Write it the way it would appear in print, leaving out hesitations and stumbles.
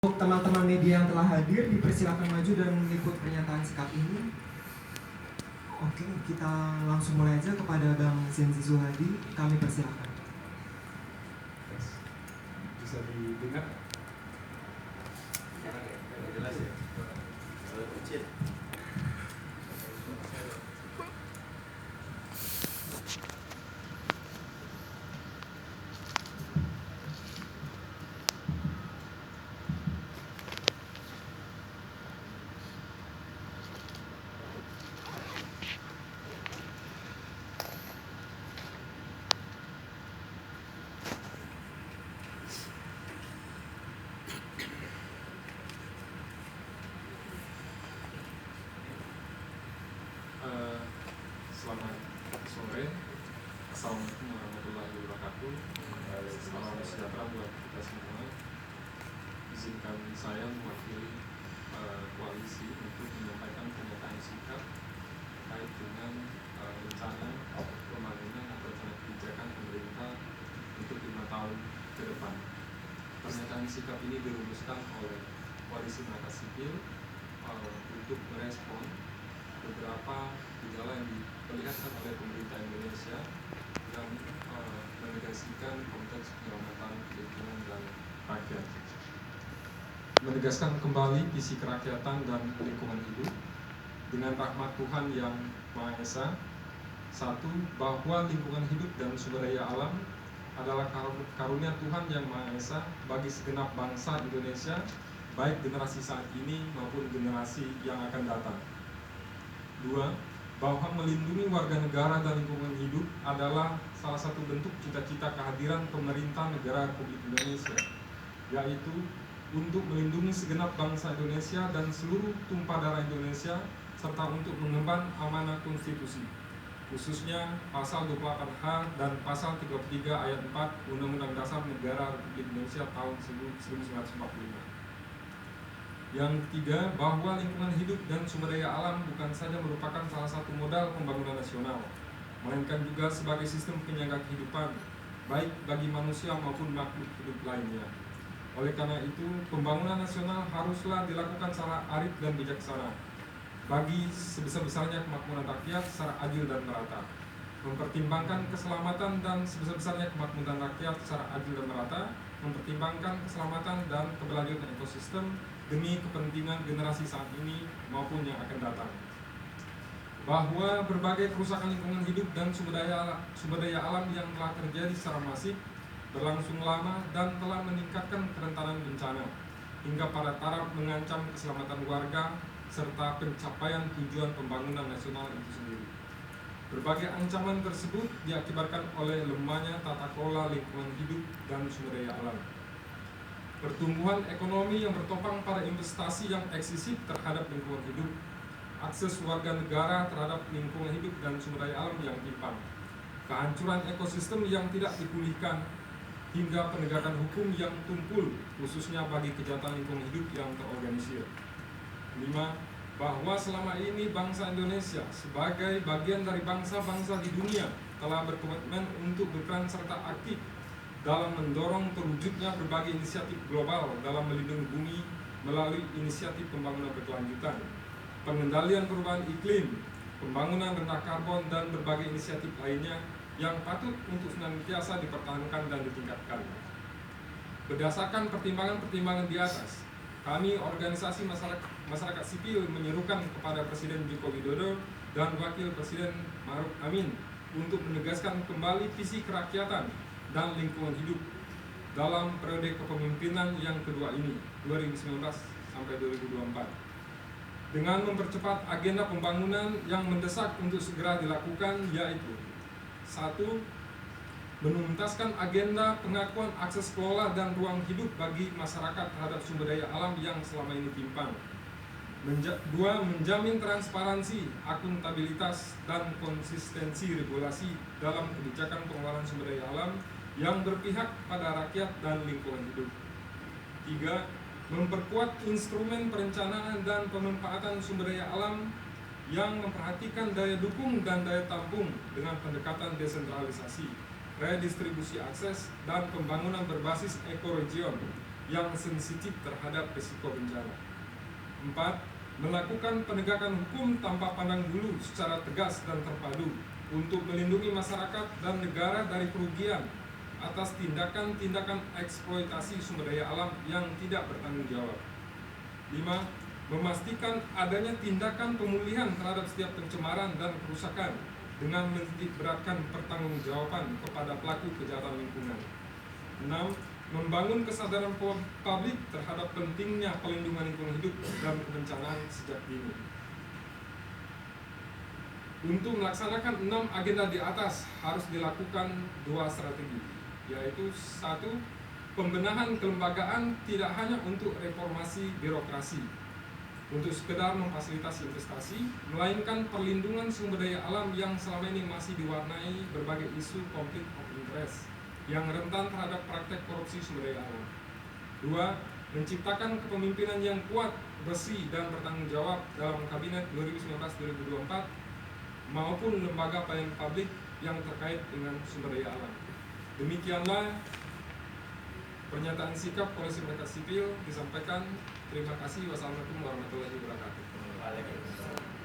Untuk teman-teman media yang telah hadir, dipersilakan maju dan mengikut pernyataan sikap ini. Oke, kita langsung mulai aja kepada Bang Zenzi Zuhadi. Kami persilakan. Bisa didengar? Jelas ya? Kalau kecil. Selamat sore. Assalamualaikum warahmatullahi wabarakatuh. Salam sejahtera buat kita semua. Izinkan saya mewakili koalisi untuk menyampaikan pernyataan sikap terkait dengan rencana pembangunan atau rencana kebijakan pemerintah untuk 5 tahun ke depan. Pernyataan sikap ini dirumuskan oleh Koalisi Masyarakat Sipil untuk merespon beberapa gejala yang diperlihatkan oleh pemerintah Indonesia yang menegasikan konteks penyelamatan lingkungan dan rakyat, menegaskan kembali visi kerakyatan dan lingkungan hidup dengan rahmat Tuhan yang Maha Esa. Satu, bahwa lingkungan hidup dan sumber daya alam adalah karunia Tuhan yang Maha Esa bagi segenap bangsa Indonesia, baik generasi saat ini maupun generasi yang akan datang. Dua, bahwa melindungi warga negara dan lingkungan hidup adalah salah satu bentuk cita-cita kehadiran pemerintah negara Republik Indonesia, yaitu untuk melindungi segenap bangsa Indonesia dan seluruh tumpah darah Indonesia, serta untuk mengemban amanah konstitusi, khususnya pasal 28H dan pasal 33 ayat 4 Undang-Undang Dasar Negara Republik Indonesia tahun 1945. Yang ketiga, bahwa lingkungan hidup dan sumber daya alam bukan saja merupakan salah satu modal pembangunan nasional, melainkan juga sebagai sistem penyangga kehidupan, baik bagi manusia maupun makhluk hidup lainnya. Oleh karena itu, pembangunan nasional haruslah dilakukan secara arif dan bijaksana, bagi sebesar-besarnya kemakmuran rakyat secara adil dan merata, mempertimbangkan keselamatan dan sebesar-besarnya kemakmuran rakyat secara adil dan merata, mempertimbangkan keselamatan dan keberlanjutan ekosistem demi kepentingan generasi saat ini maupun yang akan datang. Bahwa berbagai kerusakan lingkungan hidup dan sumber daya alam yang telah terjadi secara masif, berlangsung lama dan telah meningkatkan kerentanan bencana hingga pada taraf mengancam keselamatan warga serta pencapaian tujuan pembangunan nasional itu sendiri. Berbagai ancaman tersebut diakibatkan oleh lemahnya tata kelola lingkungan hidup dan sumber daya alam, pertumbuhan ekonomi yang bertopang pada investasi yang eksesif terhadap lingkungan hidup, akses warga negara terhadap lingkungan hidup dan sumber daya alam yang timpang, kehancuran ekosistem yang tidak dipulihkan, hingga penegakan hukum yang tumpul, khususnya bagi kejahatan lingkungan hidup yang terorganisir. 5. Bahwa selama ini bangsa Indonesia sebagai bagian dari bangsa-bangsa di dunia telah berkomitmen untuk berperan serta aktif dalam mendorong terwujudnya berbagai inisiatif global dalam melindungi bumi melalui inisiatif pembangunan berkelanjutan, pengendalian perubahan iklim, pembangunan rendah karbon, dan berbagai inisiatif lainnya yang patut untuk senantiasa dipertahankan dan ditingkatkan. Berdasarkan pertimbangan-pertimbangan di atas, kami organisasi masyarakat sipil menyerukan kepada Presiden Joko Widodo dan Wakil Presiden Ma'ruf Amin untuk menegaskan kembali visi kerakyatan dan lingkungan hidup dalam periode kepemimpinan yang kedua ini 2019 sampai 2024 dengan mempercepat agenda pembangunan yang mendesak untuk segera dilakukan, yaitu 1. Menuntaskan agenda pengakuan akses kelola dan ruang hidup bagi masyarakat terhadap sumber daya alam yang selama ini timpang. 2. Menjamin transparansi, akuntabilitas, dan konsistensi regulasi dalam kebijakan pengelolaan sumber daya alam yang berpihak pada rakyat dan lingkungan hidup. 3. Memperkuat instrumen perencanaan dan pemanfaatan sumber daya alam yang memperhatikan daya dukung dan daya tampung dengan pendekatan desentralisasi, redistribusi akses, dan pembangunan berbasis ekoregion yang sensitif terhadap risiko bencana. 4. Melakukan penegakan hukum tanpa pandang bulu secara tegas dan terpadu untuk melindungi masyarakat dan negara dari kerugian atas tindakan-tindakan eksploitasi sumber daya alam yang tidak bertanggung jawab. 5. Memastikan adanya tindakan pemulihan terhadap setiap pencemaran dan kerusakan dengan menitik beratkan pertanggungjawaban kepada pelaku kejahatan lingkungan. 6. Membangun kesadaran publik terhadap pentingnya pelindungan lingkungan hidup dan kebencanaan sejak dini. Untuk melaksanakan 6 agenda di atas harus dilakukan 2 strategi, yaitu 1. Pembenahan kelembagaan tidak hanya untuk reformasi birokrasi, untuk sekedar memfasilitasi investasi, melainkan perlindungan sumber daya alam yang selama ini masih diwarnai berbagai isu konflik of interest yang rentan terhadap praktek korupsi sumber daya alam. 2. Menciptakan kepemimpinan yang kuat, bersih, dan bertanggung jawab dalam Kabinet 2019-2024 maupun lembaga pelayanan publik yang terkait dengan sumber daya alam. Demikianlah pernyataan sikap Polisi Masyarakat Sipil disampaikan. Terima kasih. Wassalamualaikum warahmatullahi wabarakatuh. Waalaikumsalam.